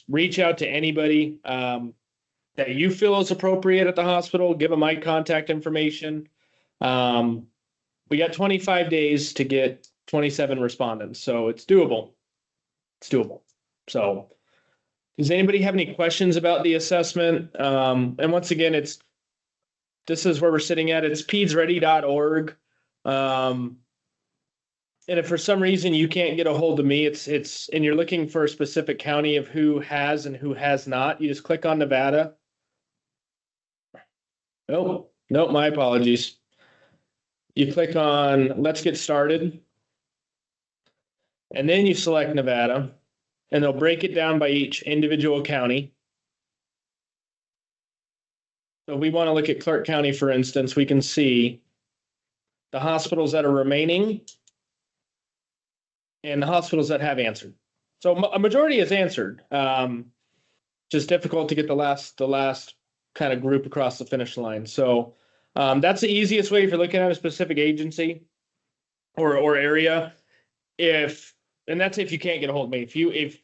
reach out to anybody that you feel is appropriate at the hospital. Give them my contact information. We got 25 days to get 27 respondents, so it's doable. It's doable. So does anybody have any questions about the assessment? And once again, this is where we're sitting at. It's pedsready.org. And if for some reason you can't get a hold of me, and you're looking for a specific county of who has and who has not, you just click on Nevada. Oh, no, my apologies. You click on Let's Get Started. And then you select Nevada, and they'll break it down by each individual county. So we want to look at Clark County, for instance. We can see the hospitals that are remaining and the hospitals that have answered. So a majority has answered. Just difficult to get the last kind of group across the finish line. So that's the easiest way if you're looking at a specific agency or area. And that's if you can't get a hold of me. If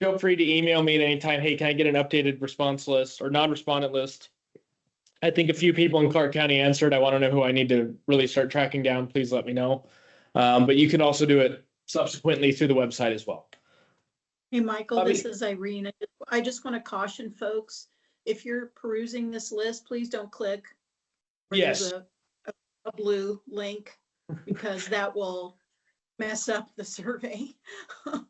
feel free to email me at any time. Hey, can I get an updated response list or non-respondent list? I think a few people in Clark County answered. I want to know who I need to really start tracking down. Please let me know. But you can also do it subsequently through the website as well. Hey, Michael, this is Irene. I just want to caution folks, if you're perusing this list, please don't click. Yes. A blue link, because that will mess up the survey.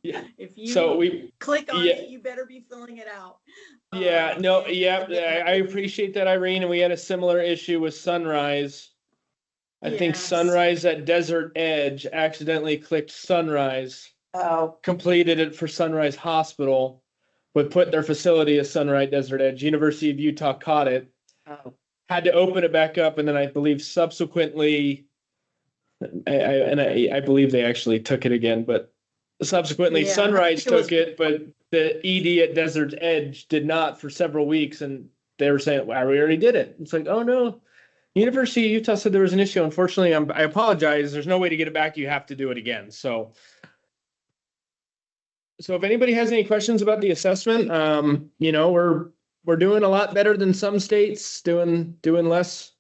Yeah. If you click on it, you better be filling it out. Yeah, I appreciate that, Irene. And we had a similar issue with Sunrise. I think Sunrise at Desert Edge accidentally clicked Sunrise. Oh, Completed it for Sunrise Hospital, but put their facility as Sunrise Desert Edge. University of Utah caught it. oh. Had to open it back up, and then I believe subsequently, I believe they actually took it again, but subsequently Sunrise took it, but the ED at Desert Edge did not for several weeks, and they were saying, "Wow, we already did it." It's like, oh no, University of Utah said there was an issue. Unfortunately, I apologize. There's no way to get it back. You have to do it again. So if anybody has any questions about the assessment, we're doing a lot better than some states, doing less.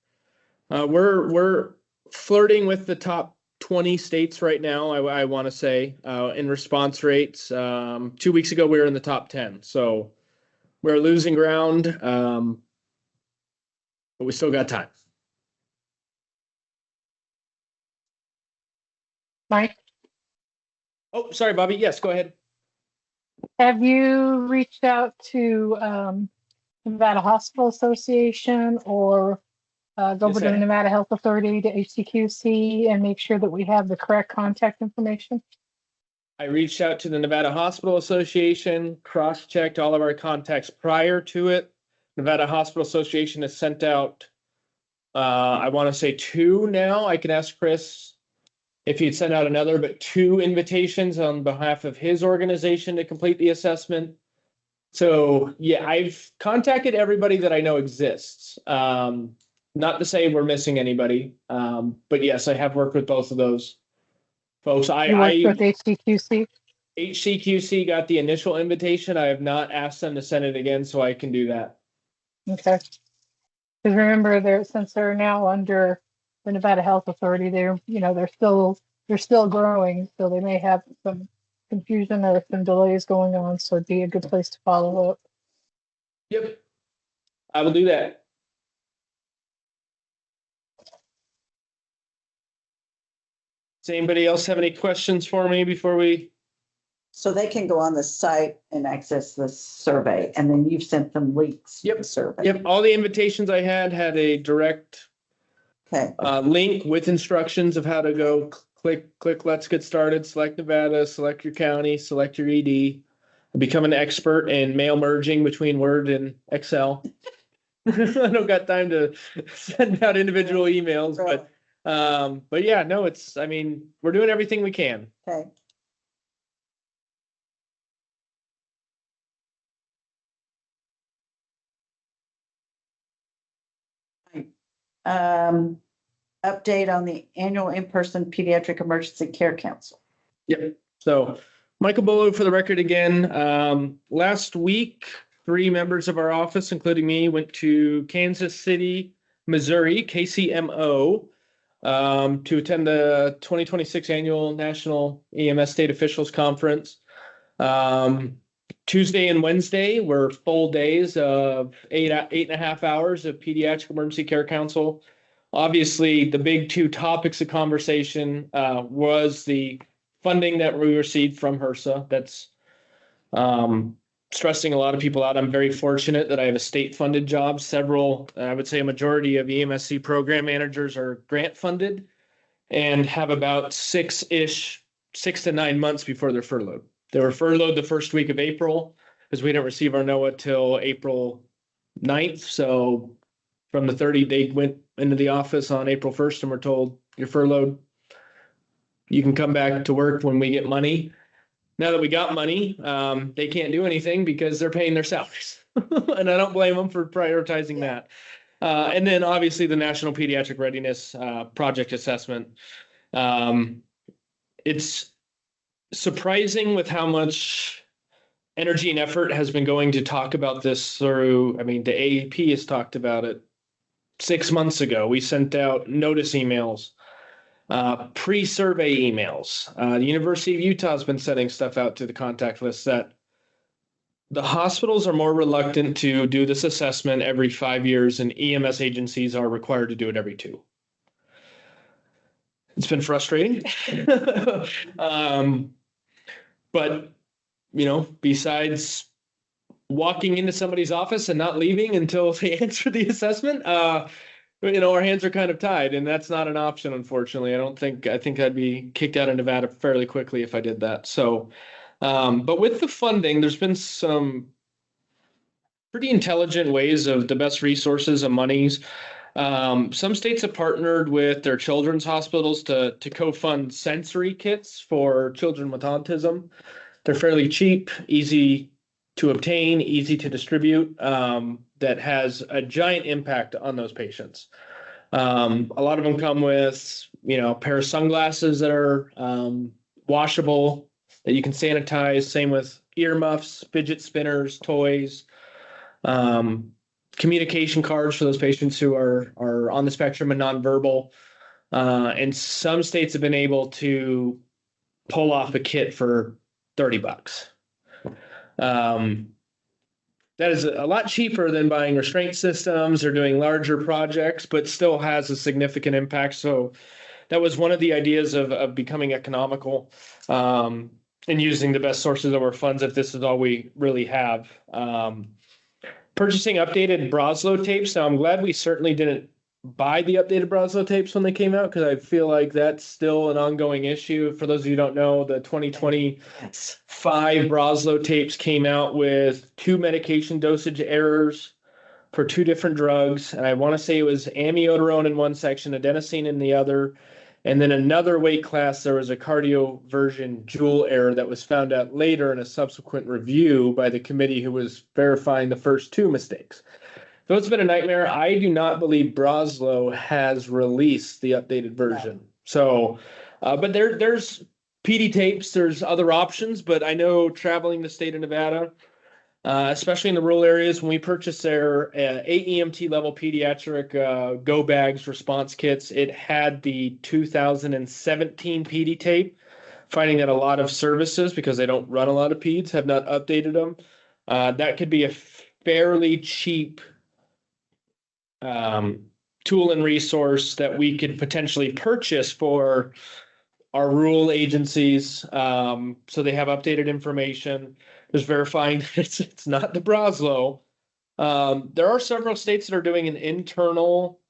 We're flirting with the top 20 states right now, I want to say, in response rates. 2 weeks ago, we were in the top 10. So we're losing ground, but we still got time. Mike? Oh, sorry, Bobby. Yes, go ahead. Have you reached out to Nevada Hospital Association or go over to the Nevada Health Authority to HCQC and make sure that we have the correct contact information? I reached out to the Nevada Hospital Association, cross-checked all of our contacts prior to it. Nevada Hospital Association has sent out, I want to say 2 now. I can ask Chris if he'd send out another, but 2 invitations on behalf of his organization to complete the assessment. So yeah, I've contacted everybody that I know exists. Not to say we're missing anybody, but yes, I have worked with both of those folks. You worked with HCQC? HCQC got the initial invitation. I have not asked them to send it again, so I can do that. Okay. Because remember, since they're now under the Nevada Health Authority, they're still growing, so they may have some confusion or some delays going on. So it'd be a good place to follow up. Yep, I will do that. Does anybody else have any questions for me before we? So they can go on the site and access the survey, and then you've sent them links to the survey. Yep, all the invitations I had a direct link with instructions of how to go click, Let's Get Started, select Nevada, select your county, select your ED, become an expert in mail merging between Word and Excel. I don't got time to send out individual emails, but yeah, no, we're doing everything we can. Okay. Update on the annual in-person Pediatric Emergency Care Council. Yep. So Michael Bolo for the record again. Last week, 3 members of our office, including me, went to Kansas City, Missouri, KCMO, to attend the 2026 annual National EMS State Officials Conference. Tuesday and Wednesday were full days of 8.5 hours of Pediatric Emergency Care Council. Obviously, the big 2 topics of conversation was the funding that we received from HRSA. That's stressing a lot of people out. I'm very fortunate that I have a state-funded job. Several, I would say a majority of EMSC program managers are grant-funded and have about 6 to 9 months before they're furloughed. They were furloughed the first week of April because we didn't receive our NOAA till April 9th. So from the 30, they went into the office on April 1st and were told, you're furloughed. You can come back to work when we get money. Now that we got money, they can't do anything because they're paying their salaries. And I don't blame them for prioritizing that. And then obviously the National Pediatric Readiness project assessment. It's surprising with how much energy and effort has been going to talk about this through, I mean, the AAP has talked about it 6 months ago. We sent out notice emails, pre-survey emails. The University of Utah has been sending stuff out to the contact list that the hospitals are more reluctant to do this assessment every 5 years, and EMS agencies are required to do it every 2. It's been frustrating. But, you know, besides walking into somebody's office and not leaving until they answer the assessment, you know, our hands are kind of tied, and that's not an option, unfortunately. I think I'd be kicked out of Nevada fairly quickly if I did that. So, but with the funding, there's been some pretty intelligent ways of the best resources and monies. Some states have partnered with their children's hospitals to co-fund sensory kits for children with autism. They're fairly cheap, easy to obtain, easy to distribute, that has a giant impact on those patients. A lot of them come with, you know, a pair of sunglasses that are washable, that you can sanitize. Same with earmuffs, fidget spinners, toys, communication cards for those patients who are on the spectrum and nonverbal. And some states have been able to pull off a kit for $30. That is a lot cheaper than buying restraint systems or doing larger projects, but still has a significant impact. So that was one of the ideas of becoming economical, and using the best sources of our funds if this is all we really have. Purchasing updated Broslow tapes. Now, I'm glad we certainly didn't buy the updated Broslow tapes when they came out, because I feel like that's still an ongoing issue. For those of you who don't know, the 2025 Broslow tapes came out with 2 medication dosage errors for 2 different drugs. And I want to say it was amiodarone in one section, adenosine in the other. And then another weight class, there was a cardioversion jewel error that was found out later in a subsequent review by the committee who was verifying the first 2 mistakes. So it's been a nightmare. I do not believe Broslow has released the updated version. No. So, but there's PD tapes, there's other options, but I know traveling the state of Nevada, especially in the rural areas, when we purchased their AEMT level pediatric go bags response kits, it had the 2017 PD tape, finding that a lot of services, because they don't run a lot of peds, have not updated them. That could be a fairly cheap tool and resource that we could potentially purchase for our rural agencies, so they have updated information. Just verifying that it's not the Broslow. There are several states that are doing an internal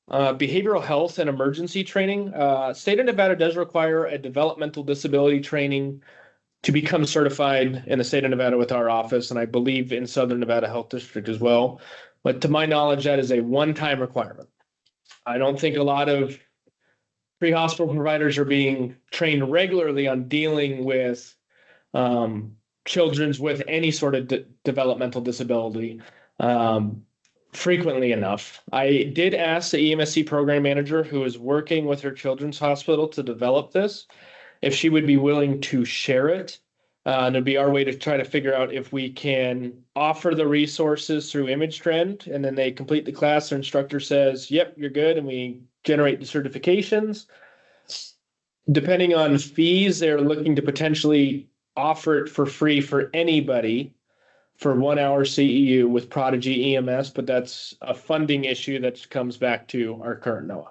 behavioral health and emergency training. State of Nevada does require a developmental disability training to become certified in the state of Nevada with our office, and I believe in Southern Nevada Health District as well. But to my knowledge, that is a one-time requirement. I don't think a lot of pre-hospital providers are being trained regularly on dealing with children with any sort of developmental disability frequently enough. I did ask the EMSC program manager who is working with her children's hospital to develop this, if she would be willing to share it And it'd be our way to try to figure out if we can offer the resources through ImageTrend, and then they complete the class. Their instructor says, yep, you're good. And we generate the certifications. Depending on fees, they're looking to potentially offer it for free for anybody for 1 hour CEU with Prodigy EMS, but that's a funding issue that comes back to our current NOAA.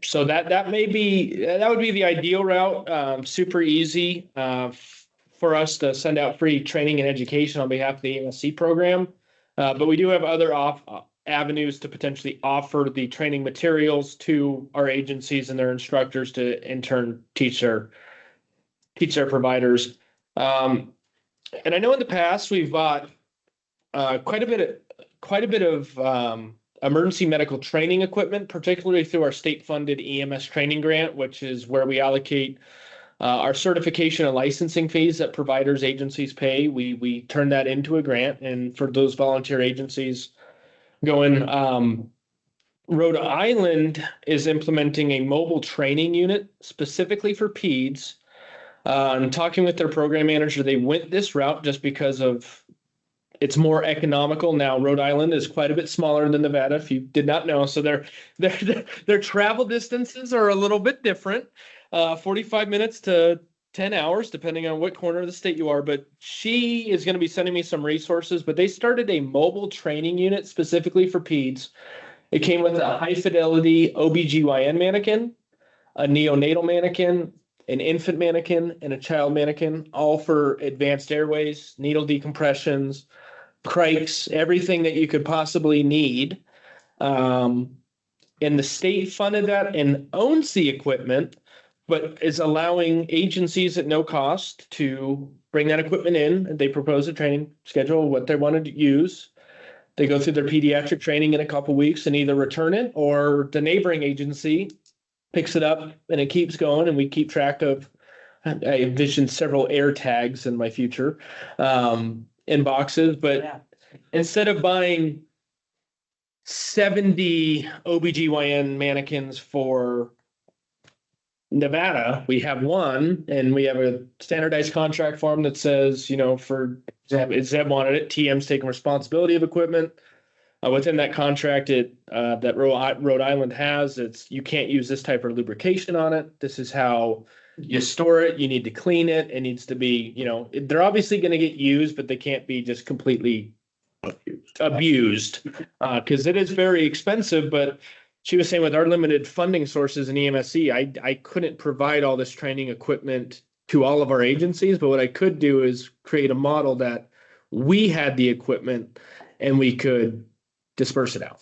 So that would be the ideal route. Super easy for us to send out free training and education on behalf of the EMSC program. But we do have other avenues to potentially offer the training materials to our agencies and their instructors to in turn teach their providers. And I know in the past we've bought quite a bit of emergency medical training equipment, particularly through our state-funded EMS training grant, which is where we allocate our certification and licensing fees that providers agencies pay. We turn that into a grant, and for those volunteer agencies going, Rhode Island is implementing a mobile training unit specifically for peds. And talking with their program manager, they went this route just because of it's more economical. Now, Rhode Island is quite a bit smaller than Nevada, if you did not know. So their travel distances are a little bit different, 45 minutes to 10 hours, depending on what corner of the state you are. But she is going to be sending me some resources. But they started a mobile training unit specifically for peds. It came with a high-fidelity OBGYN mannequin, a neonatal mannequin, an infant mannequin, and a child mannequin, all for advanced airways, needle decompressions, crikes, everything that you could possibly need. And the state funded that and owns the equipment, but is allowing agencies at no cost to bring that equipment in. They propose a training schedule, what they want to use. They go through their pediatric training in a couple weeks and either return it, or the neighboring agency picks it up and it keeps going, and we keep track of. I envision several air tags in my future in boxes, but instead of buying 70 OBGYN mannequins for Nevada, we have one, and we have a standardized contract form that says, for Zeb wanted it, TM's taking responsibility of equipment. Within that contract, that Rhode Island has, it's you can't use this type of lubrication on it. This is how you store it. You need to clean it. It needs to be, they're obviously going to get used, but they can't be just completely abused because it is very expensive. But she was saying with our limited funding sources in EMSC, I couldn't provide all this training equipment to all of our agencies. But what I could do is create a model that we had the equipment and we could disperse it out.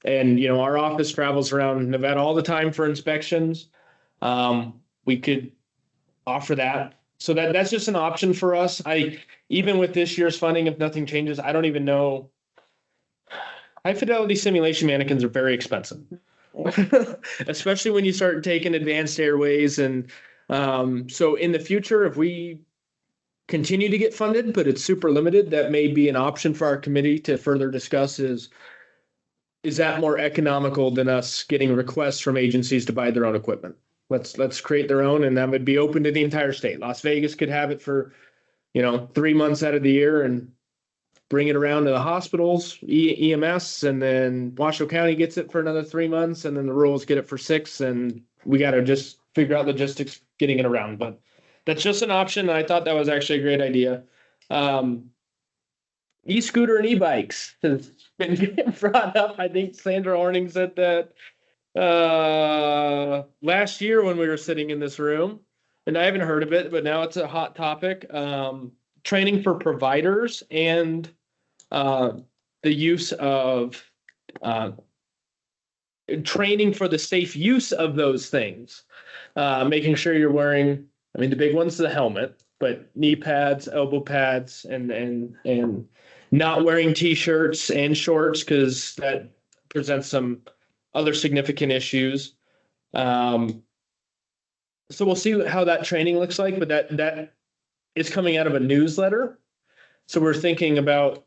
And, our office travels around Nevada all the time for inspections. We could offer that. So that's just an option for us. Even with this year's funding, if nothing changes, I don't even know. High fidelity simulation mannequins are very expensive, especially when you start taking advanced airways. And so in the future, if we continue to get funded, but it's super limited, that may be an option for our committee to further discuss is that more economical than us getting requests from agencies to buy their own equipment? Let's create their own, and that would be open to the entire state. Las Vegas could have it for, 3 months out of the year and bring it around to the hospitals, EMS, and then Washoe County gets it for another 3 months, and then the rurals get it for 6, and we got to just figure out logistics getting it around. But that's just an option. And I thought that was actually a great idea. E-scooter and e-bikes has been getting brought up. I think Sandra Horning said that last year when we were sitting in this room, and I haven't heard of it, but now it's a hot topic. Training for providers and the use of training for the safe use of those things. Making sure you're wearing, the big one's the helmet, but knee pads, elbow pads, and not wearing t-shirts and shorts because that presents some other significant issues. So we'll see how that training looks like, but that is coming out of a newsletter. So we're thinking about,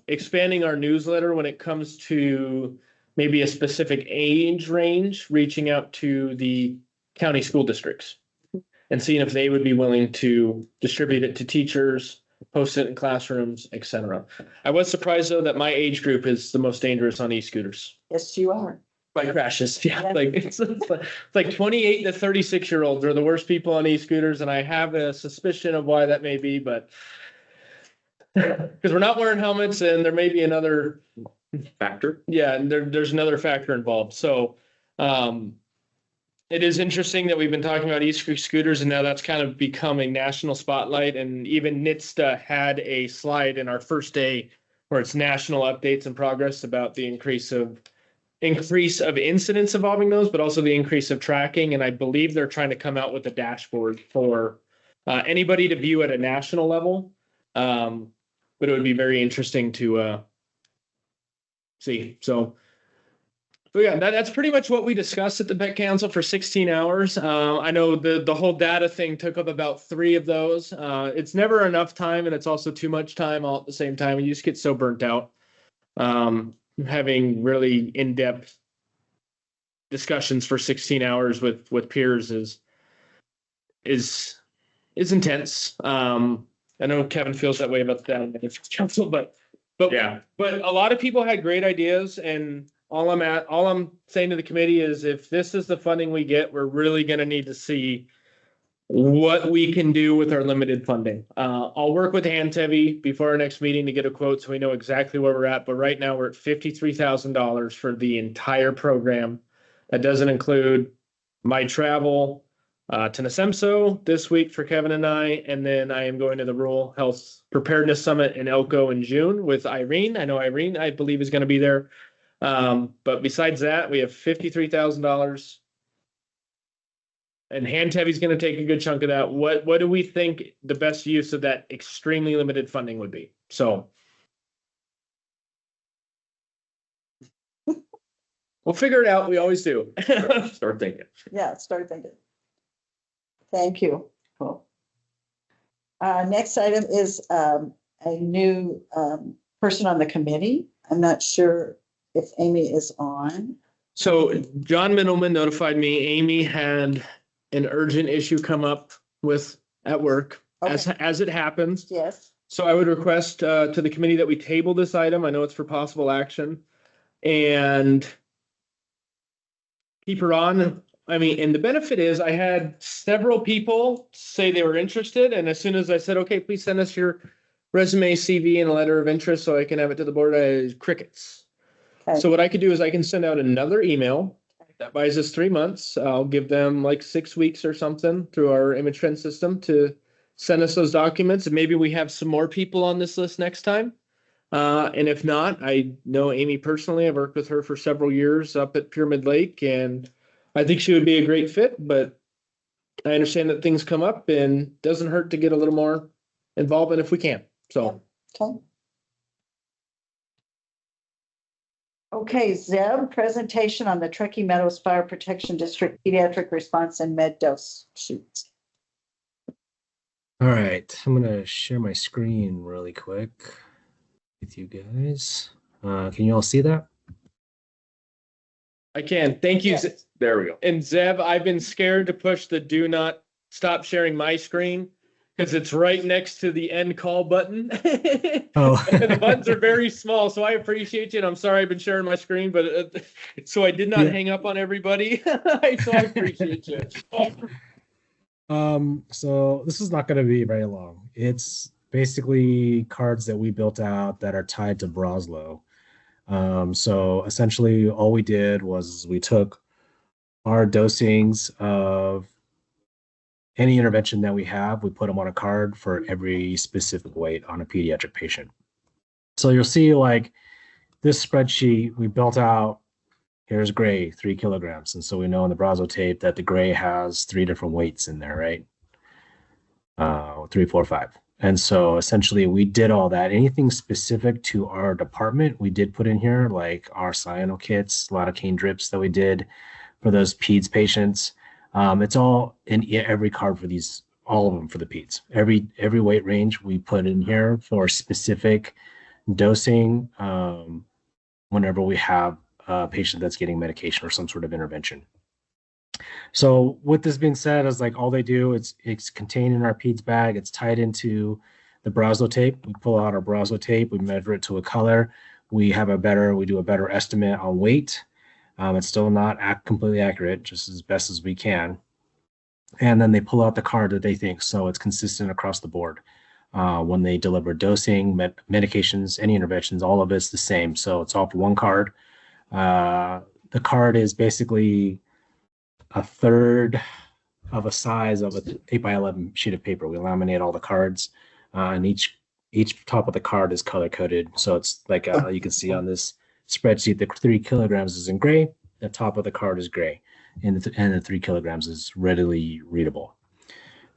expanding our newsletter when it comes to maybe a specific age range, reaching out to the county school districts and seeing if they would be willing to distribute it to teachers, post it in classrooms, etc. I was surprised though that my age group is the most dangerous on e-scooters. Yes, you are. By crashes, yeah. Yeah. Like it's like 28 to 36-year-olds are the worst people on e-scooters, and I have a suspicion of why that may be, but because we're not wearing helmets, and there may be another Factor. yeah, and there's another factor involved. So it is interesting that we've been talking about e-scooters, and now that's kind of become a national spotlight. And even NHTSA had a slide in our first day where it's national updates and progress about the increase of incidents involving those, but also the increase of tracking. And I believe they're trying to come out with a dashboard for anybody to view at a national level. But it would be very interesting to see. So yeah, that's pretty much what we discussed at the Pet Council for 16 hours. I know the whole data thing took up about 3 of those. It's never enough time, and it's also too much time all at the same time. And you just get so burnt out. Having really in-depth discussions for 16 hours with peers is intense. I know Kevin feels that way about the Management Council, but Yeah. But a lot of people had great ideas, and all I'm saying to the committee is if this is the funding we get, we're really going to need to see what we can do with our limited funding. I'll work with Hantevi before our next meeting to get a quote so we know exactly where we're at. But right now we're at $53,000 for the entire program. That doesn't include my travel to Nasemso this week for Kevin and I. And then I am going to the Rural Health Preparedness Summit in Elko in June with Irene. I know Irene, I believe, is going to be there. But besides that, we have $53,000. And Hantevi's going to take a good chunk of that. What do we think the best use of that extremely limited funding would be? So we'll figure it out. We always do. Start thinking. Yeah, start thinking. Thank you. Cool. Next item is a new person on the committee. I'm not sure if Amy is on. So John Middleman notified me Amy had an urgent issue come up at work, Okay. as it happens. Yes. So I would request to the committee that we table this item. I know it's for possible action, and keep her on. I mean, and the benefit is I had several people say they were interested, and as soon as I said, okay, please send us your resume, CV, and a letter of interest so I can have it to the board, crickets. Okay. So what I could do is I can send out another email. That buys us 3 months. I'll give them like 6 weeks or something through our image trend system to send us those documents. And maybe we have some more people on this list next time. And if not, I know Amy personally. I've worked with her for several years up at Pyramid Lake, and I think she would be a great fit. But I understand that things come up, and doesn't hurt to get a little more involvement if we can. So. Okay. Okay, Zeb, presentation on the Truckee Meadows Fire Protection District Pediatric Response and Med Dose Shoots. All right, I'm gonna share my screen really quick with you guys. Can you all see that? I can. Thank you. Yes. There we go. And Zeb, I've been scared to push the do not stop sharing my screen because it's right next to the end call button. Oh. And the buttons are very small, so I appreciate you. And I'm sorry I've been sharing my screen, but so I did not hang up on everybody. So I appreciate you. So this is not going to be very long. It's basically cards that we built out that are tied to Broslow. So essentially all we did was we took our dosings of any intervention that we have, we put them on a card for every specific weight on a pediatric patient. So you'll see like this spreadsheet we built out, here's gray, 3 kilograms. And so we know in the Broslow tape that the gray has 3 different weights in there, right? 3, 4, 5. And so essentially we did all that. Anything specific to our department, we did put in here, like our cyano kits, lidocaine drips that we did for those peds patients. It's all in every card for these, all of them for the peds. Every weight range we put in here for specific dosing whenever we have a patient that's getting medication or some sort of intervention. So with this being said, is like all they do, it's contained in our PEDS bag. It's tied into the Broslo tape. We pull out our Broslo tape. We measure it to a color. We do a better estimate on weight. It's still not completely accurate, just as best as we can. And then they pull out the card that they think, so it's consistent across the board. When they deliver dosing, medications, any interventions, all of it's the same. So it's all for one card. The card is basically a third of a size of an 8x11 sheet of paper. We laminate all the cards, and each top of the card is color coded. So it's like you can see on this spreadsheet, the 3 kilograms is in gray. The top of the card is gray, and the 3 kilograms is readily readable.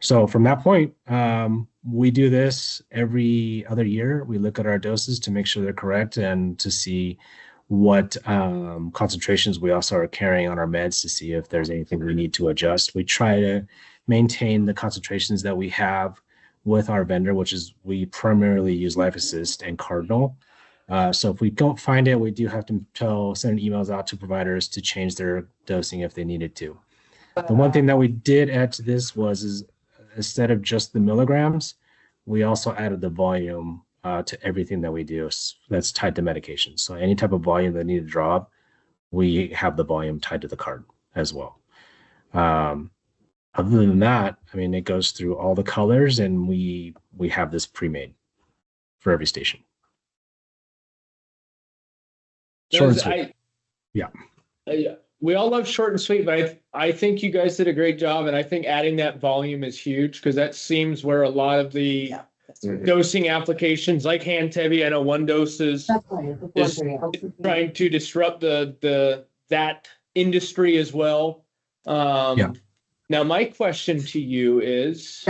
So from that point, we do this every other year. We look at our doses to make sure they're correct and to see what concentrations we also are carrying on our meds to see if there's anything we need to adjust. We try to maintain the concentrations that we have with our vendor, which is we primarily use Life Assist and Cardinal. So if we don't find it, we do have to send emails out to providers to change their dosing if they needed to. The one thing that we did add to this is instead of just the milligrams, we also added the volume to everything that we do that's tied to medication. So any type of volume that need to drop, we have the volume tied to the card as well. Other than that, I mean, it goes through all the colors, and we have this pre-made for every station. Short and sweet. We all love short and sweet, but I think you guys did a great job, and I think adding that volume is huge because that seems where a lot of the dosing applications like hand Tevi, I know one dose is trying to disrupt that industry as well. Now my question to you is,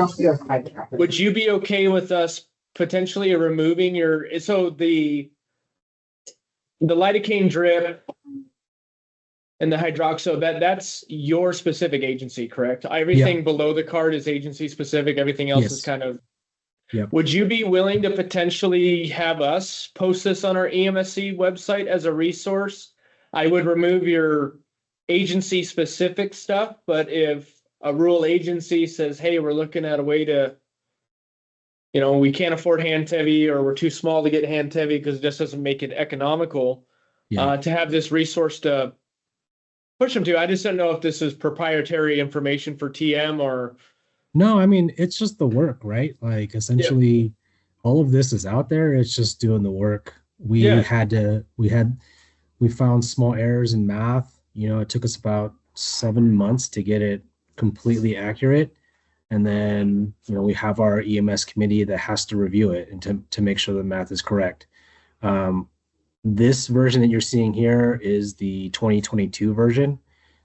would you be okay with us potentially removing the lidocaine drip and the hydroxo, that's your specific agency, correct? Everything below the card is agency specific, everything else is kind of. Yep. Would you be willing to potentially have us post this on our EMSC website as a resource? I would remove your agency specific stuff, but if a rural agency says, hey, we're looking at a way to, we can't afford hand Tevi, or we're too small to get hand Tevi because it just doesn't make it economical, to have this resource to push them to. I just don't know if this is proprietary information for TM or. No, I mean, it's just the work, right? Like essentially all of this is out there. It's just doing the work. We found small errors in math. It took us about 7 months to get it completely accurate. And then, we have our EMS committee that has to review it and to make sure the math is correct. This version that you're seeing here is the 2022 version.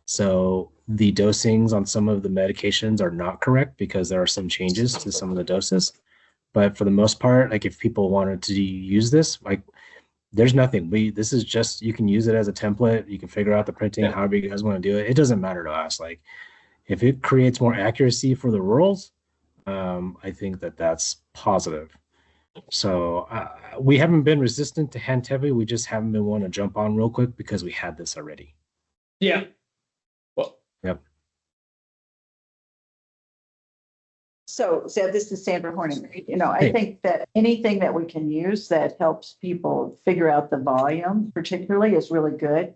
So the dosings on some of the medications are not correct because there are some changes to some of the doses. But for the most part, like if people wanted to use this, like there's nothing. This is just, you can use it as a template. You can figure out the printing, however you guys want to do it. It doesn't matter to us. Like if it creates more accuracy for the rurals, I think that's positive. So we haven't been resistant to hand Tevi. We just haven't been wanting to jump on real quick because we had this already. Yeah. Yep. So this is Sandra Horning. I think that anything that we can use that helps people figure out the volume particularly is really good.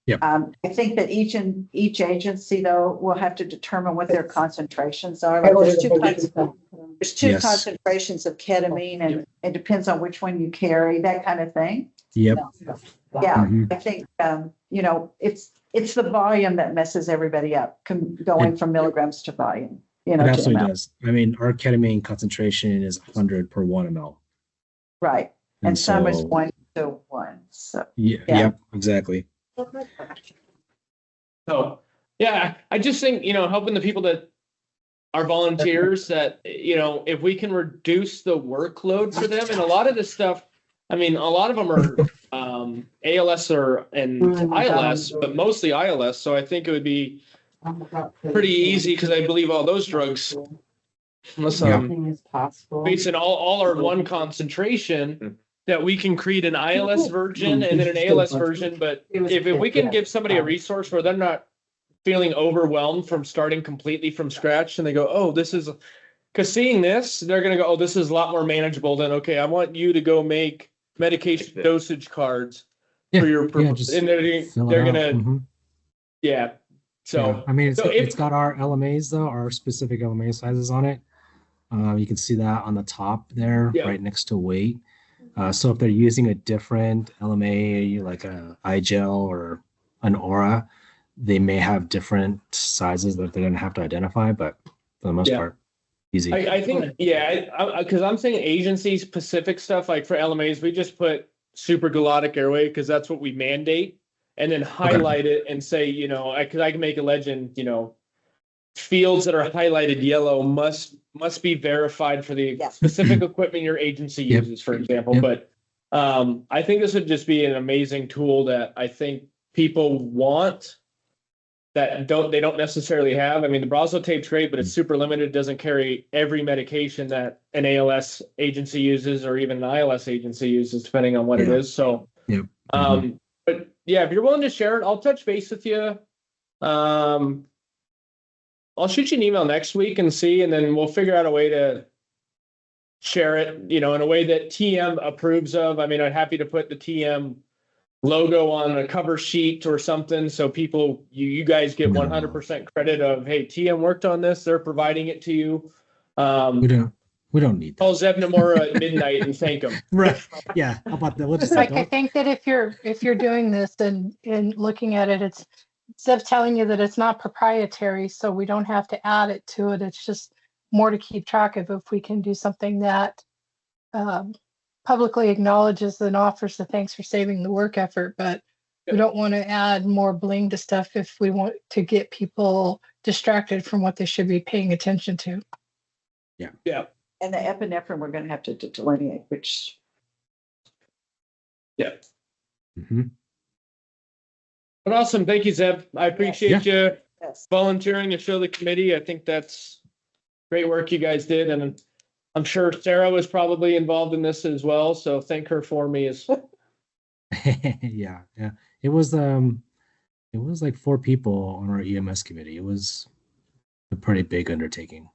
Yep. I think that each agency though will have to determine what their concentrations are. Like there's two concentrations of ketamine, and it depends on which one you carry, that kind of thing. Yep. Yeah. I think it's the volume that messes everybody up, going from milligrams to volume. It absolutely does. I mean, our ketamine concentration is 100 per 1 ml. Right. And some is 1 to 1. So Yep, exactly. So I just think, helping the people that are volunteers that, if we can reduce the workload for them, and a lot of this stuff, I mean, a lot of them are ALS and ILS, but mostly ILS. So I think it would be pretty easy because I believe all those drugs, unless based on all are one concentration, that we can create an ILS version and then an ALS version. But if we can give somebody a resource where they're not feeling overwhelmed from starting completely from scratch, and they go, oh, this is, because seeing this, they're gonna go, oh, this is a lot more manageable than, okay, I want you to go make medication dosage cards for your, Yeah, just and fill it they're out. gonna, Mhm. yeah. Yeah, So, I mean, so it's got our LMAs though, our specific LMA sizes on it. You can see that on the top there, Yeah. right next to weight. So if they're using a different LMA, like a iGel or an Aura, they may have different sizes that they're going to have to identify, but for the most Yeah. part, easy. I think, yeah, because I'm saying agency specific stuff, like for LMAs, we just put supraglottic airway because that's what we mandate, and then highlight it and say, you know, because I can make a legend, you know, fields that are highlighted yellow must be verified for the Yeah. specific equipment your agency Yep. uses, for example. Yep. But I think this would just be an amazing tool that I think people want that they don't necessarily have. I mean, the Broslo tape's great, but it's super limited. It doesn't carry every medication that an ALS agency uses or even an ILS agency uses, depending on what it Yeah. is. So, Yep. but yeah, if you're willing to share it, I'll touch base with you. I'll shoot you an email next week and see, and then we'll figure out a way to share it, you know, in a way that TM approves of. I mean, I'm happy to put the TM logo on a cover sheet or something, so people, you guys get 100% credit of, hey, TM worked on this, they're providing it to you. We don't need that. Call Zeb Nomura at midnight and thank him. Right. Yeah. How about that? We'll just Like, I think that if you're doing this and looking at it, it's instead of telling you that it's not proprietary, so we don't have to add it to it. It's just more to keep track of if we can do something that publicly acknowledges and offers the thanks for saving the work effort. But we don't want to add more bling to stuff if we want to get people distracted from what they should be paying attention to. Yeah. And the epinephrine, we're going to have to delineate which. Yeah. Mm-hmm. But awesome. Thank you, Zeb. I appreciate you Yes. volunteering to show the committee. I think that's great work you guys did. And I'm sure Sarah was probably involved in this as well. So thank her for me as Yeah. It was like 4 people on our EMS committee. It was a pretty big undertaking.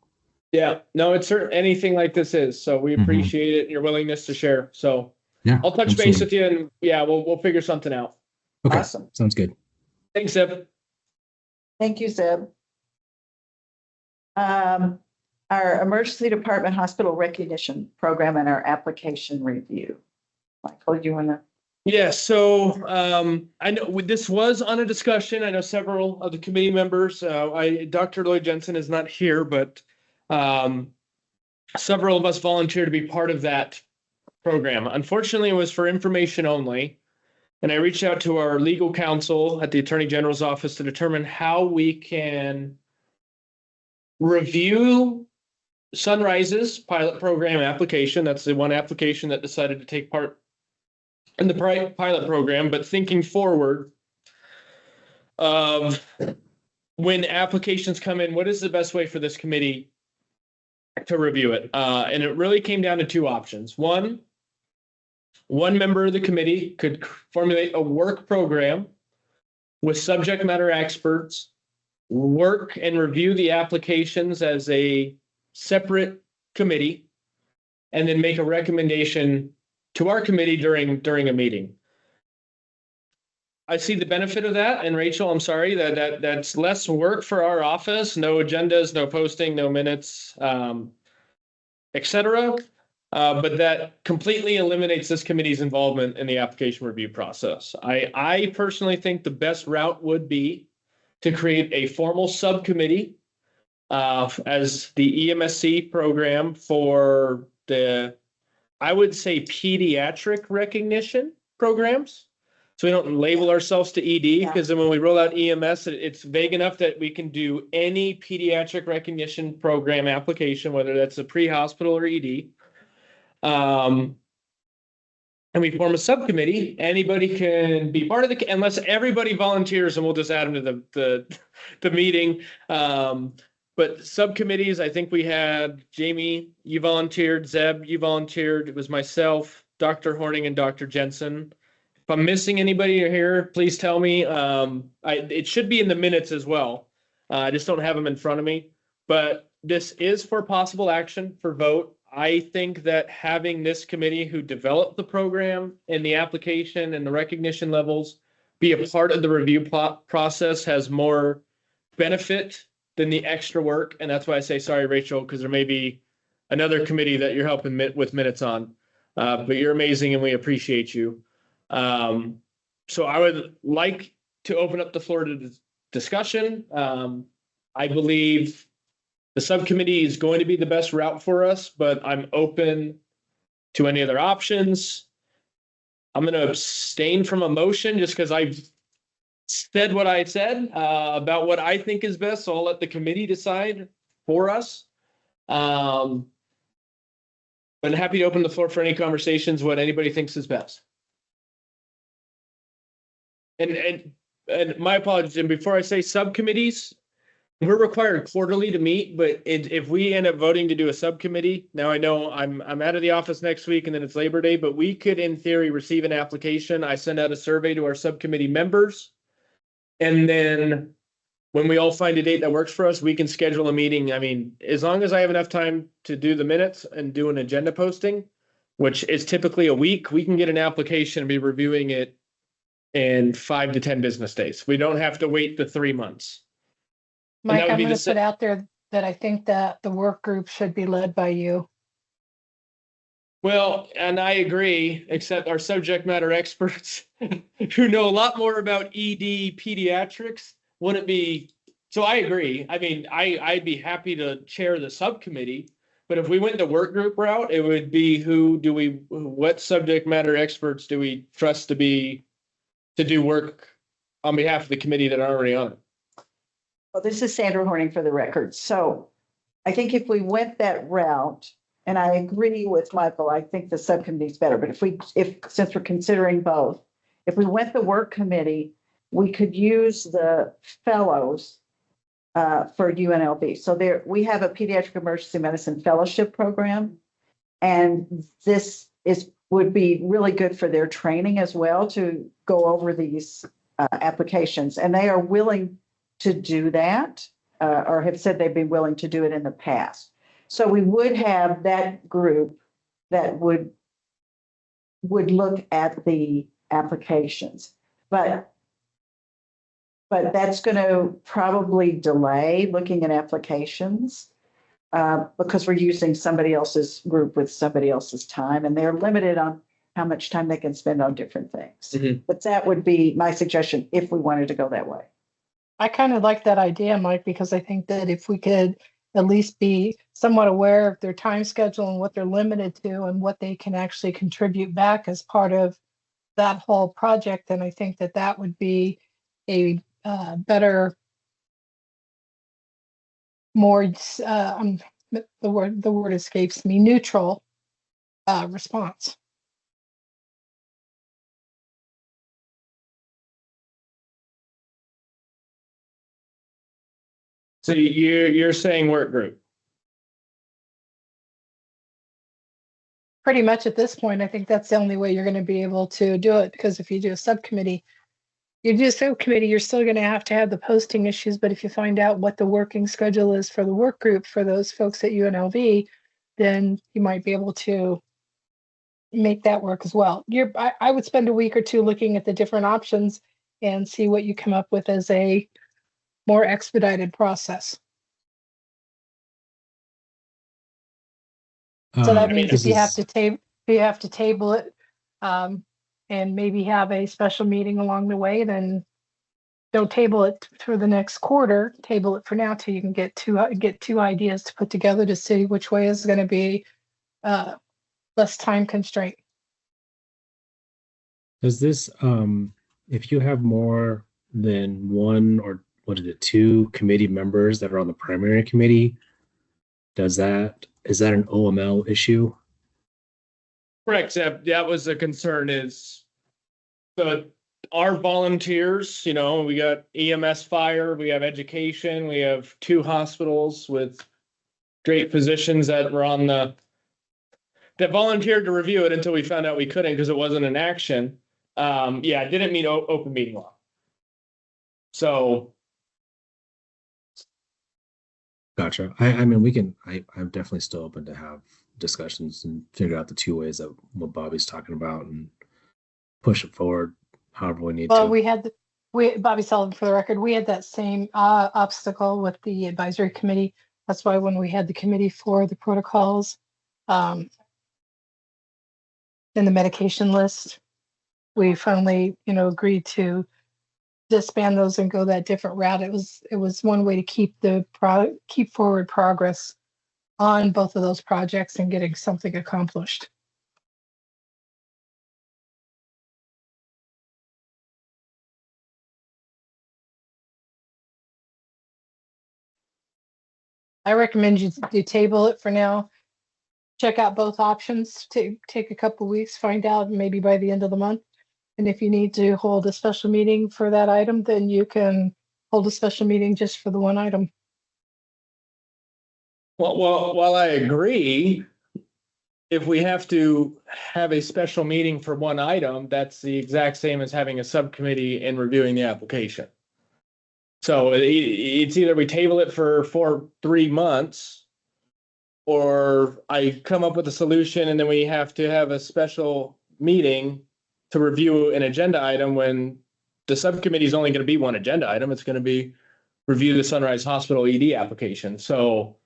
Yeah, no, it's anything like this is. So we appreciate it and your willingness to share. So Yeah. I'll touch base with you and yeah, we'll figure something out. Okay. Awesome. Sounds good. Thanks, Zeb. Thank you, Zeb. Our emergency department hospital recognition program and our application review. Michael, you want to? Yeah, so I know this was on a discussion. I know several of the committee members. Dr. Lloyd Jensen is not here, but several of us volunteered to be part of that program. Unfortunately, it was for information only. And I reached out to our legal counsel at the Attorney General's office to determine how we can review Sunrise's pilot program application. That's the one application that decided to take part in the pilot program, but thinking forward of when applications come in, what is the best way for this committee to review it? And it really came down to 2 options. One member of the committee could formulate a work program with subject matter experts, work and review the applications as a separate committee, and then make a recommendation to our committee during a meeting. I see the benefit of that, and Rachel, I'm sorry that's less work for our office. No agendas, no posting, no minutes, etc. But that completely eliminates this committee's involvement in the application review process. I personally think the best route would be to create a formal subcommittee as the EMSC program for the, I would say, pediatric recognition programs. So we don't label ourselves to ED, because then when we roll out EMS, it's vague enough that we can do any pediatric recognition program application, whether that's a pre-hospital or ED. And we form a subcommittee. Anybody can be part of the, unless everybody volunteers, and we'll just add them to the meeting. But subcommittees, I think we had Jamie, you volunteered, Zeb, you volunteered. It was myself, Dr. Horning, and Dr. Jensen. I'm missing anybody here, please tell me. It should be in the minutes as well. I just don't have them in front of me. But this is for possible action for vote. I think that having this committee who developed the program and the application and the recognition levels be a part of the review process has more benefit than the extra work. And that's why I say sorry, Rachel, because there may be another committee that you're helping with minutes on. But you're amazing and we appreciate you. So I would like to open up the floor to discussion. I believe the subcommittee is going to be the best route for us, but I'm open to any other options. I'm going to abstain from a motion just because I've said what I said about what I think is best. So I'll let the committee decide for us. But happy to open the floor for any conversations, what anybody thinks is best. And my apologies. And before I say subcommittees, we're required quarterly to meet, but if we end up voting to do a subcommittee, now I know I'm out of the office next week and then it's Labor Day, but we could in theory receive an application. I send out a survey to our subcommittee members. And then when we all find a date that works for us, we can schedule a meeting. I mean, as long as I have enough time to do the minutes and do an agenda posting, which is typically a week, we can get an application and be reviewing it in 5 to 10 business days. We don't have to wait the 3 months. Mike, would I'm be going the to sa- put out there that I think that the work group should be led by you. Well, and I agree, except our subject matter experts who know a lot more about ED pediatrics wouldn't be. So I agree. I mean, I'd be happy to chair the subcommittee, but if we went the work group route, it would be what subject matter experts do we trust to do work on behalf of the committee that are already on it? Well, this is Sandra Horning for the record. So I think if we went that route, and I agree with Michael, I think the subcommittee is better. But since we're considering both, if we went the work committee, we could use the fellows for UNLV. So we have a pediatric emergency medicine fellowship program, and this would be really good for their training as well to go over these applications. And they are willing to do that, or have said they've been willing to do it in the past. So we would have that group that would look at the applications, but that's going to probably delay looking at applications because we're using somebody else's group with somebody else's time, and they're limited on how much time they can spend on different things. Mhm. But that would be my suggestion if we wanted to go that way. I kind of like that idea, Mike, because I think that if we could at least be somewhat aware of their time schedule and what they're limited to and what they can actually contribute back as part of that whole project, then I think that that would be a better, more, the word escapes me, neutral response. So you're saying work group? Pretty much at this point, I think that's the only way you're going to be able to do it, because if you do a subcommittee, you're still going to have the posting issues. But if you find out what the working schedule is for the work group for those folks at UNLV, then you might be able to make that work as well. I would spend a week or two looking at the different options and see what you come up with as a more expedited process. So that means if you have to table it, and maybe have a special meeting along the way, then don't table it for the next quarter. Table it for now till you can get two ideas to put together to see which way is going to be less time constraint. Does this, if you have more than one or two committee members that are on the primary committee, is that an OML issue? Correct. That was the concern is our volunteers, we got EMS fire, we have education, we have 2 hospitals with great physicians that volunteered to review it until we found out we couldn't because it wasn't an action. Yeah, it didn't meet open meeting law. So, Gotcha. I mean, I'm definitely still open to have discussions and figure out the two ways that what Bobby's talking about and push it forward however we need Well, to. Bobby Sullivan, for the record, we had that same obstacle with the advisory committee. That's why when we had the committee for the protocols, in the medication list, we finally, agreed to disband those and go that different route. It was one way to keep forward progress on both of those projects and getting something accomplished. I recommend you table it for now. Check out both options, take a couple weeks, find out maybe by the end of the month. And if you need to hold a special meeting for that item, then you can hold a special meeting just for the one item. while I agree, if we have to have a special meeting for one item, that's the exact same as having a subcommittee and reviewing the application. So it's either we table it for 3 months, or I come up with a solution and then we have to have a special meeting to review an agenda item when the subcommittee is only going to be one agenda item. It's going to be review the Sunrise Hospital ED application. So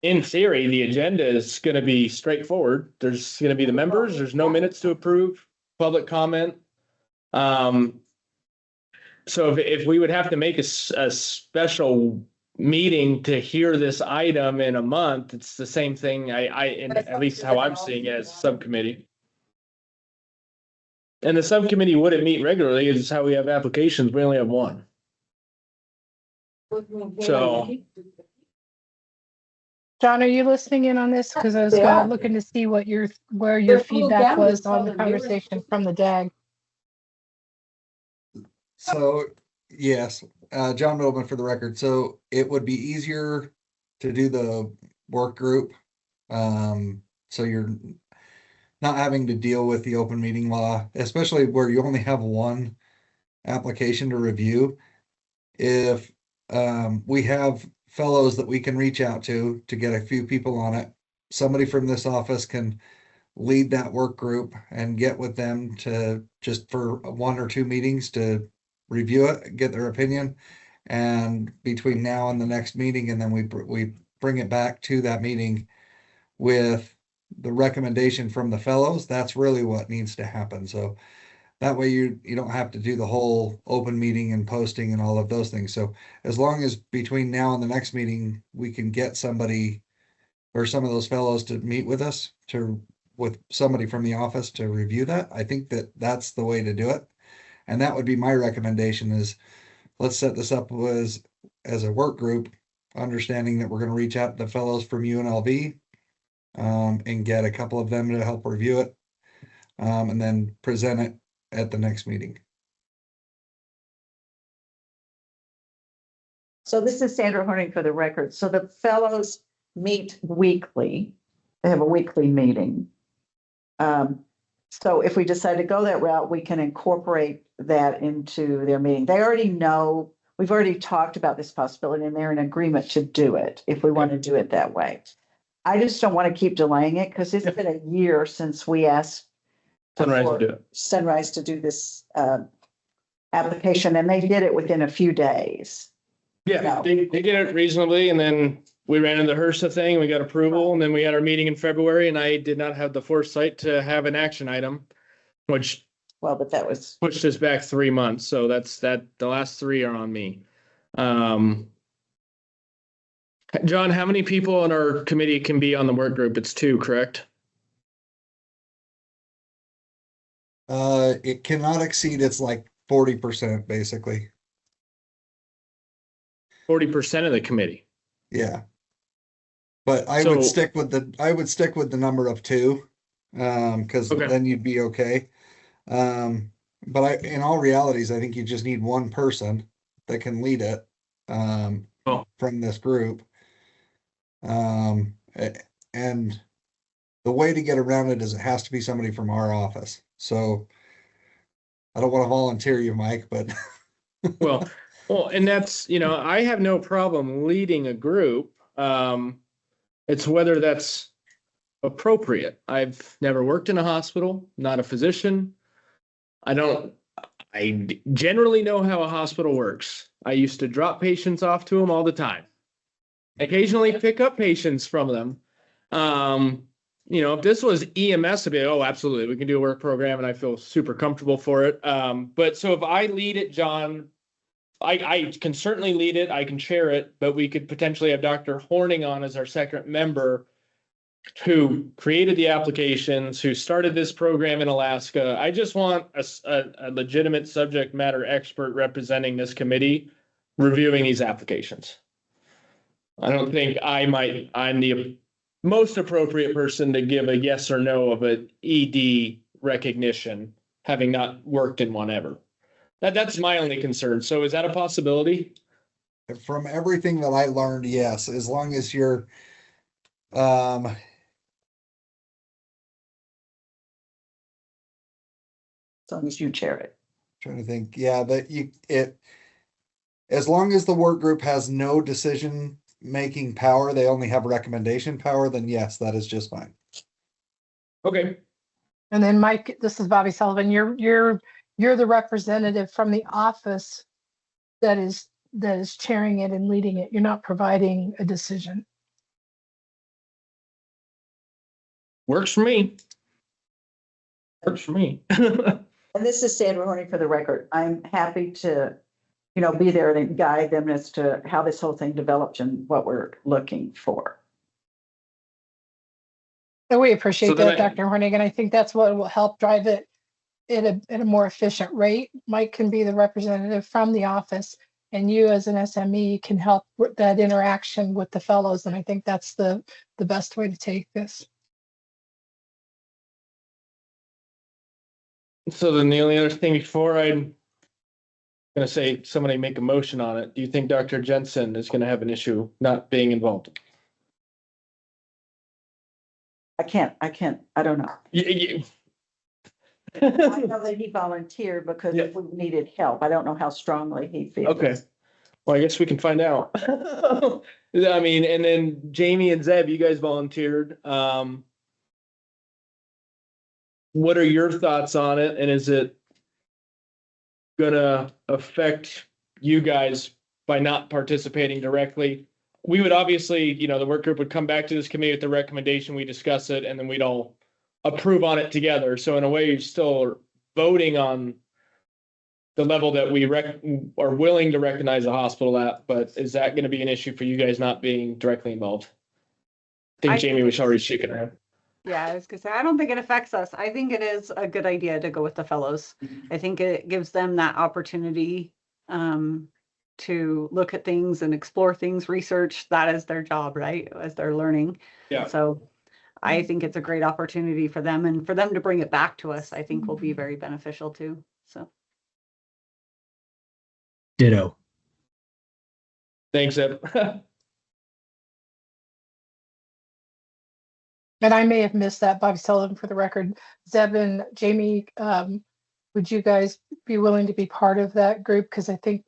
in theory, the agenda is going to be straightforward. There's going to be the members. There's no minutes to approve, public comment. So if we would have to make a special meeting to hear this item in a month, it's the same thing. At least how I'm seeing it as subcommittee. And the subcommittee wouldn't meet regularly. It's how we have applications. We only have one. So. John, are you listening in on this? Because I was looking to see where your feedback was on the conversation from the DAG. So, yes, John Middleman for the record. So it would be easier to do the work group. So you're not having to deal with the open meeting law, especially where you only have one application to review. If we have fellows that we can reach out to get a few people on it, somebody from this office can lead that work group and get with them to just for 1 or 2 meetings to review it, get their opinion, and between now and the next meeting, and then we bring it back to that meeting with the recommendation from the fellows. That's really what needs to happen. So that way you don't have to do the whole open meeting and posting and all of those things. So as long as between now and the next meeting, we can get somebody or some of those fellows to meet with us with somebody from the office to review that, I think that's the way to do it. And that would be my recommendation is let's set this up as a work group, understanding that we're going to reach out to the fellows from UNLV and get a couple of them to help review it and then present it at the next meeting. So this is Sandra Horning for the record. So the fellows meet weekly. They have a weekly meeting. So if we decide to go that route, we can incorporate that into their meeting. They already know, we've already talked about this possibility and they're in agreement to do it if we want to do it that way. I just don't want to keep delaying it because it's been a year since we asked Sunrise to do this application, and they did it within a few days. Yeah, they did it reasonably, and then we ran into the HRSA thing, we got approval, and then we had our meeting in February, and I did not have the foresight to have an action item, which but that was pushed us back 3 months. So the last 3 are on me. John, how many people in our committee can be on the work group? It's 2, correct? It cannot exceed, it's like 40% basically. 40% of the committee. Yeah. But I would stick with the number of 2, because then you'd be okay. But in all realities, I think you just need one person that can lead it from this group. And the way to get around it is it has to be somebody from our office. So I don't want to volunteer you, Mike, but Well, and that's, I have no problem leading a group. It's whether that's appropriate. I've never worked in a hospital, not a physician. I generally know how a hospital works. I used to drop patients off to them all the time. Occasionally pick up patients from them. If this was EMS, I'd be, oh, absolutely, we can do a work program, and I feel super comfortable for it. But so if I lead it, John, I can certainly lead it, I can chair it, but we could potentially have Dr. Horning on as our second member who created the applications, who started this program in Alaska. I just want a legitimate subject matter expert representing this committee, reviewing these applications. I don't think I'm the most appropriate person to give a yes or no of an ED recognition, having not worked in one ever. That's my only concern. So is that a possibility? from everything that I learned, yes, as long as you're, as long as you chair it. trying to think, yeah, as long as the work group has no decision making power, they only have recommendation power, then yes, that is just fine. Okay. And then Mike, this is Bobby Sullivan. You're the representative from the office that is chairing it and leading it. You're not providing a decision. Works for me. Works for me. And this is Sandra Horning for the record. I'm happy to, be there and guide them as to how this whole thing developed and what we're looking for. So we appreciate So then that, Dr. Hornig, and I think that's what will help drive it at a more efficient rate. Mike can be the representative from the office, and you as an SME can help with that interaction with the fellows. And I think that's the best way to take this. So then the only other thing before I'm going to say somebody make a motion on it, do you think Dr. Jensen is going to have an issue not being involved? I don't know. You, I know that he volunteered because Yeah. we needed help. I don't know how strongly he feels. Okay. Well, I guess we can find out. I mean, and then Jamie and Zeb, you guys volunteered. What are your thoughts on it? And is it gonna affect you guys by not participating directly? We would obviously, the work group would come back to this committee with the recommendation, we discuss it, and then we'd all approve on it together. So in a way, you're still voting on the level that we are willing to recognize the hospital at, but is that going to be an issue for you guys not being directly involved? I think Jamie was already shaking her head. Yeah, I was gonna say, I don't think it affects us. I think it is a good idea to go with the fellows. I think it gives them that opportunity to look at things and explore things, research. That is their job, right? As they're learning. Yeah. So I think it's a great opportunity for them, and for them to bring it back to us, I think will be very beneficial too. So. Ditto. Thanks, Ed. And I may have missed that, Bobby Sullivan, for the record. Zeb and Jamie, would you guys be willing to be part of that group? Because I think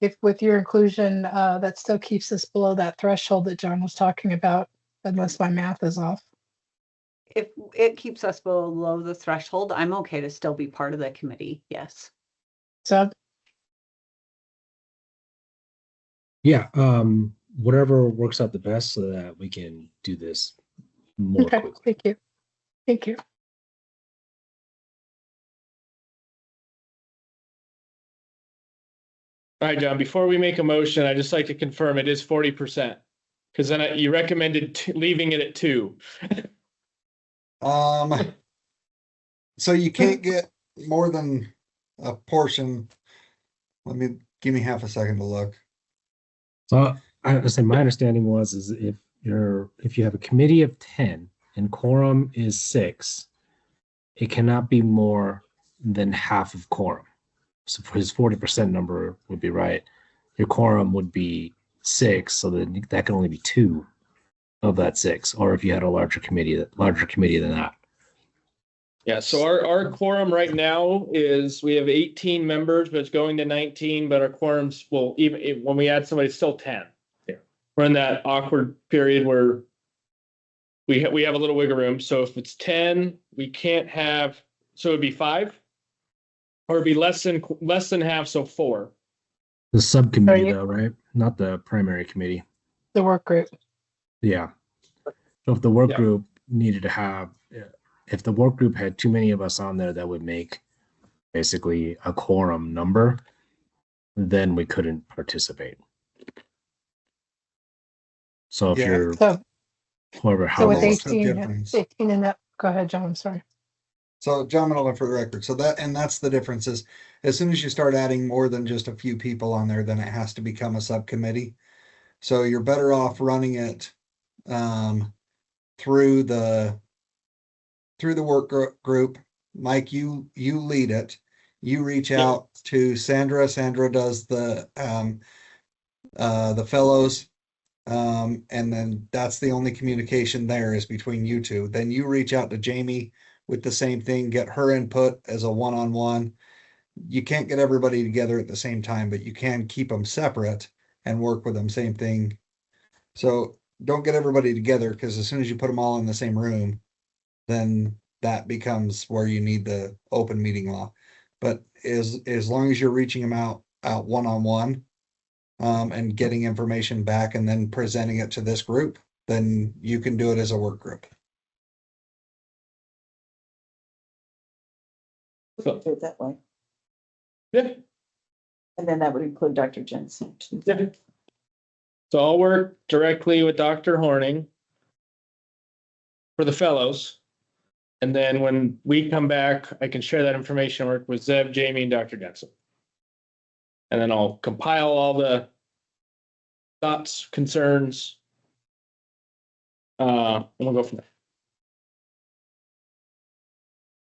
if with your inclusion, that still keeps us below that threshold that John was talking about, unless my math is off. If it keeps us below the threshold, I'm okay to still be part of the committee. Yes. Zeb? Yeah, whatever works out the best so that we can do this more Okay, quickly. thank you. Thank you. All right, John, before we make a motion, I'd just like to confirm it is 40%. Because then you recommended leaving it at 2. So you can't get more than a portion. Give me half a second to look. So I say my understanding is if you have a committee of 10 and quorum is 6, it cannot be more than half of quorum. So for his 40% number would be right. Your quorum would be 6, so that can only be 2 of that 6. Or if you had a larger committee than that. Yeah, so our quorum right now is, we have 18 members, but it's going to 19, but our quorums will even, when we add somebody, it's still 10. Yeah. We're in that awkward period where we have a little wiggle room. So if it's 10, we can't have, so it'd be 5? Or it'd be less than half, so 4. The subcommittee, Are you- though, right? Not the primary committee. The work group. Yeah. So if the work Yeah. group needed to have, if the work group had too many of us on there, that would make basically a quorum number, then we couldn't participate. So if Yeah. you're So, whoever, so with What's however, the 18, difference? 18 in that, go ahead, John, I'm sorry. So John Minolan for the record. So that's the difference is as soon as you start adding more than just a few people on there, then it has to become a subcommittee. So you're better off running it through the group. Mike, you lead it. You reach Yeah. out to Sandra. Sandra does the fellows. And then that's the only communication there is between you two. Then you reach out to Jamie with the same thing, get her input as a one-on-one. You can't get everybody together at the same time, but you can keep them separate and work with them, same thing. So don't get everybody together because as soon as you put them all in the same room, then that becomes where you need the open meeting law. But as long as you're reaching them out one-on-one, and getting information back and then presenting it to this group, then you can do it as a work group. We can do it that way. Yeah. And then that would include Dr. Jensen. too. Yeah. So I'll work directly with Dr. Horning for the fellows. And then when we come back, I can share that information, work with Zeb, Jamie, and Dr. Jensen. And then I'll compile all the thoughts, concerns. And we'll go from there.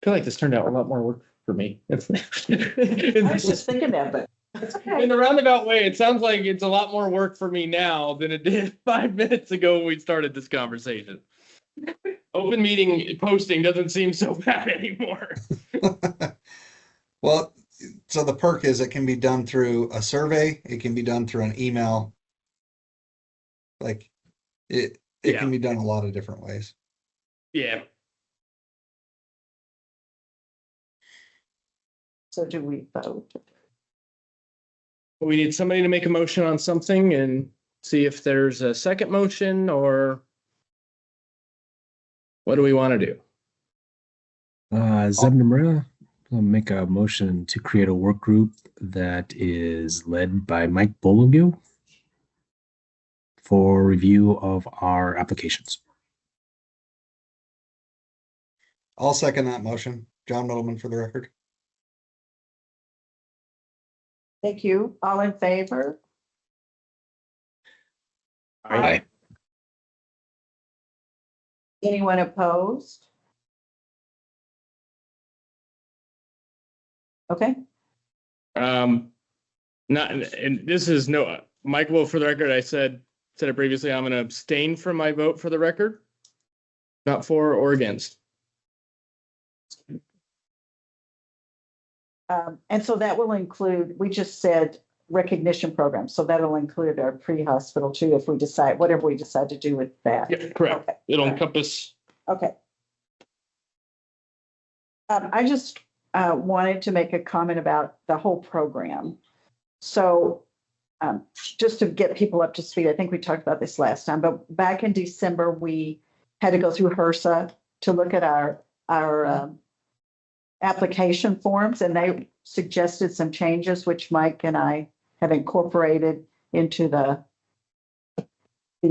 I feel like this turned out a lot more work for me. I was just thinking that, but it's okay. In a roundabout way, it sounds like it's a lot more work for me now than it did 5 minutes ago when we started this conversation. Open meeting posting doesn't seem so bad anymore. Well, so the perk is it can be done through a survey. It can be done through an email. Like it Yeah. can be done a lot of different ways. Yeah. So do we vote? We need somebody to make a motion on something and see if there's a second motion or what do we want to do? Zeb Namura will make a motion to create a work group that is led by Mike Bologu for review of our applications. I'll second that motion. John Middleman for the record. Thank you. All in favor? Aye. Anyone opposed? Okay, Not, and this is no, Michael, for the record, I said it previously, I'm gonna abstain from my vote for the record. Not for or against. and so that will include, we just said recognition programs, so that'll include our pre-hospital too, if we decide, whatever we decide to do with that. Yeah, correct. Okay. It'll encompass. Okay. I just wanted to make a comment about the whole program. So just to get people up to speed, I think we talked about this last time, but back in December, we had to go through HRSA to look at our application forms, and they suggested some changes, which Mike and I have incorporated into the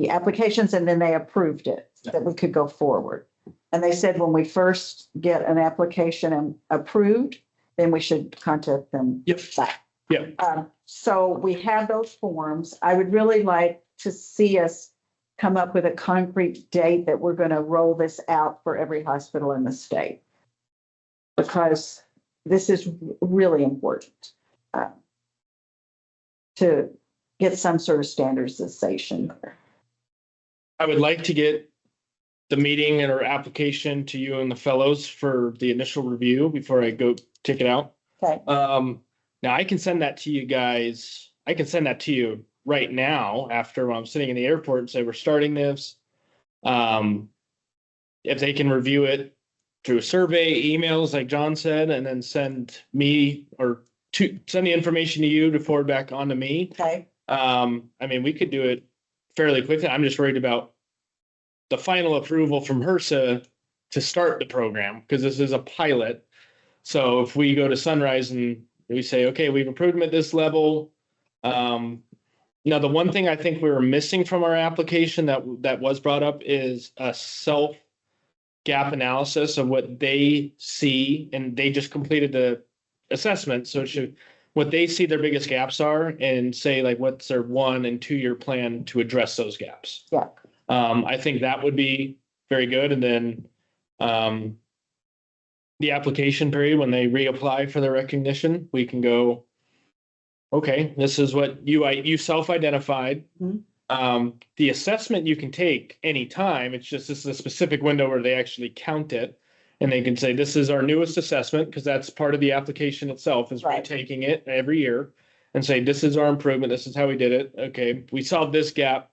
applications, and then they approved it that we could go forward. And they said when we first get an application approved, then we should contact them Yep. back. Yeah. So we have those forms. I would really like to see us come up with a concrete date that we're going to roll this out for every hospital in the state. Because this is really important to get some sort of standardization. I would like to get the meeting or application to you and the fellows for the initial review before I go check it out. Okay, Now I can send that to you guys. I can send that to you right now after I'm sitting in the airport and say we're starting this. If they can review it through survey, emails, like John said, and then send me or send the information to you to forward back on to me. okay, I mean, we could do it fairly quickly. I'm just worried about the final approval from HRSA to start the program, because this is a pilot. So if we go to Sunrise and we say, okay, we've approved them at this level. Now, the one thing I think we were missing from our application that was brought up is a self gap analysis of what they see, and they just completed the assessment. So it should, what they see their biggest gaps are, and say like what's their 1 and 2 year plan to address those gaps. yeah, I think that would be very good. And then the application period, when they reapply for their recognition, we can go, okay, this is what you self-identified. The assessment you can take anytime. It's just this is a specific window where they actually count it, and they can say this is our newest assessment, because that's part of the application itself, is Right. retaking it every year and say this is our improvement. This is how we did it. Okay, we solved this gap.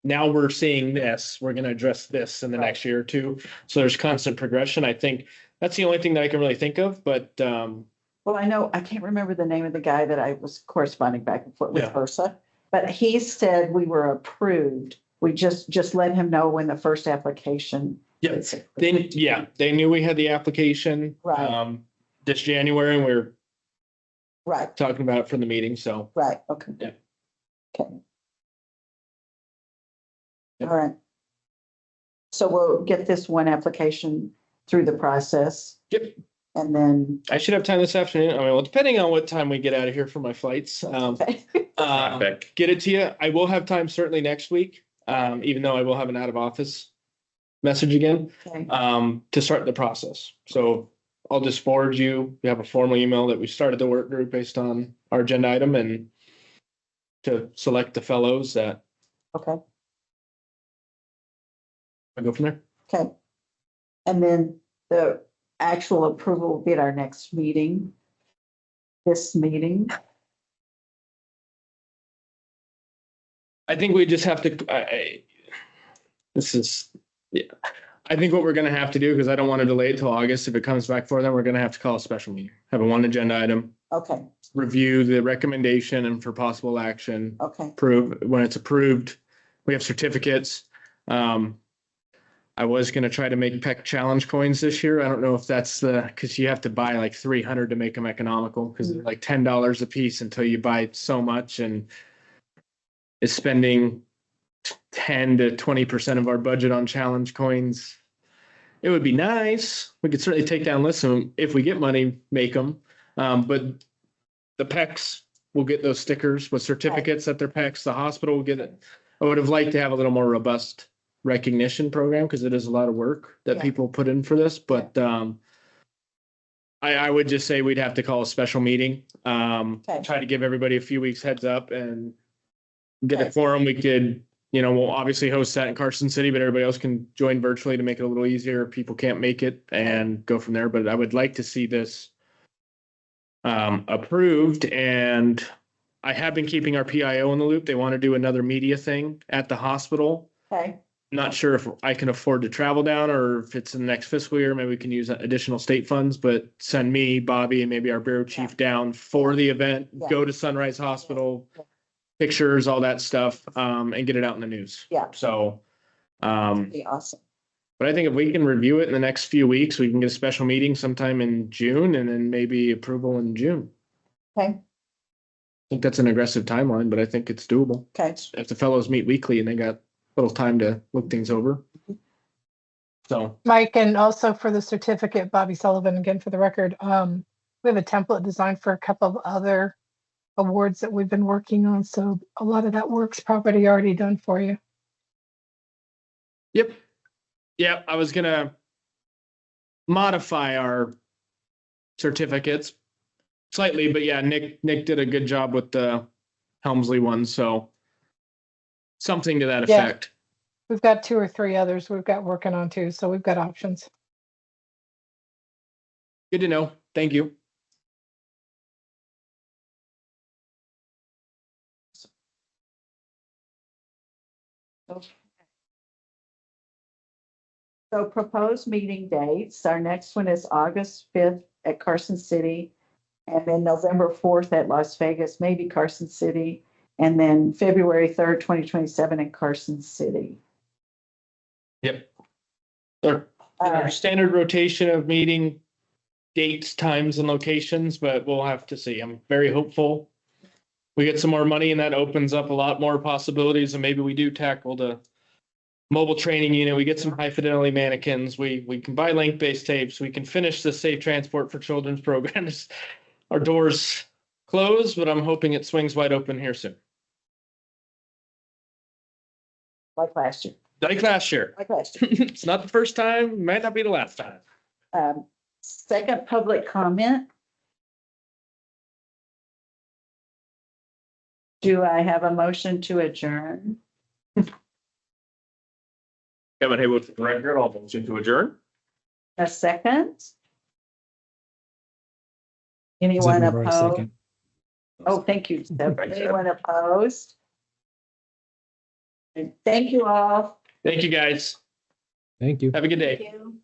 Now we're seeing this. We're going to address this in the Right. next year or two. So there's constant progression. I think that's the only thing that I can really think of. But well, I know, I can't remember the name of the guy that I was corresponding back and forth with Yeah. HRSA, but he said we were approved. We just let him know when the first application. yeah, they knew we had the application Right. this January, and we were Right, talking about it for the meeting. So right, okay. Yeah. Okay. Yeah. All right. So we'll get this one application through the process, yep, and then, I should have time this afternoon. I mean, well, depending on what time we get out of here for my flights, Traffic. get it to you. I will have time certainly next week, even though I will have an out of office message again, okay, to start the process. So I'll just forward you. We have a formal email that we started the work group based on our agenda item, and to select the fellows that okay, I go from there. okay. And then the actual approval will be at our next meeting. This meeting, I think we just have to, this is, yeah. I think what we're gonna have to do, because I don't want to delay it till August. If it comes back for them, we're gonna have to call a special meeting. Have a one agenda item, okay, review the recommendation and for possible action. okay, Approve, when it's approved, we have certificates. I was gonna try to make PEC challenge coins this year. I don't know if that's because you have to buy like 300 to make them economical, because they're like $10 a piece until you buy so much, and is spending 10 to 20% of our budget on challenge coins. It would be nice. We could certainly take down lists of them. If we get money, make them. But the PECs will get those stickers with certificates at their PECs. The hospital will get it. I would have liked to have a little more robust recognition program, because it is a lot of work that Yeah. people put in for this. But I would just say we'd have to call a special meeting. Try to give everybody a few weeks heads up and get Okay. a forum. We could, we'll obviously host that in Carson City, but everybody else can join virtually to make it a little easier if people can't make it, and go from there. But I would like to see this approved, and I have been keeping our PIO in the loop. They want to do another media thing at the hospital. okay, Not sure if I can afford to travel down, or if it's in the next fiscal year, maybe we can use additional state funds, but send me, Bobby, and maybe our bureau chief down for the event, Yeah. go to Sunrise Hospital, Yeah. pictures, all that stuff, and get it out in the news. Yeah. So, be awesome. but I think if we can review it in the next few weeks, we can get a special meeting sometime in June, and then maybe approval in June. Okay, I think that's an aggressive timeline, but I think it's doable. okay, If the fellows meet weekly and they got a little time to look things over. So, Mike, and also for the certificate, Bobby Sullivan, again, for the record, we have a template designed for a couple of other awards that we've been working on. So a lot of that work's probably already done for you. yep. Yep, I was gonna modify our certificates slightly, but yeah, Nick did a good job with the Helmsley one, so something to that Yeah. effect. we've got 2 or 3 others we've got working on too, so we've got options. Good to know. Thank you. So proposed meeting dates, our next one is August 5th at Carson City, and then November 4th at Las Vegas, maybe Carson City, and then February 3rd, 2027 in Carson City. Yep. Our standard rotation of meeting dates, times, and locations, but we'll have to see. I'm very hopeful we get some more money and that opens up a lot more possibilities, and maybe we do tackle the mobile training unit. We get some high fidelity mannequins. We can buy link-based tapes. We can finish the safe transport for children's programs. Our doors closed, but I'm hoping it swings wide open here soon. Like last year. Like last year. Like last year. It's not the first time, might not be the last time. Second public comment. Do I have a motion to adjourn? Kevin Haywood for the record, I'll motion to adjourn. A second? Anyone Second, Roy, opposed? second. Oh, thank you. Deb. Thanks, Deb. Anyone opposed? And thank you all. Thank you, guys. Thank you. Have a good day. Thank you.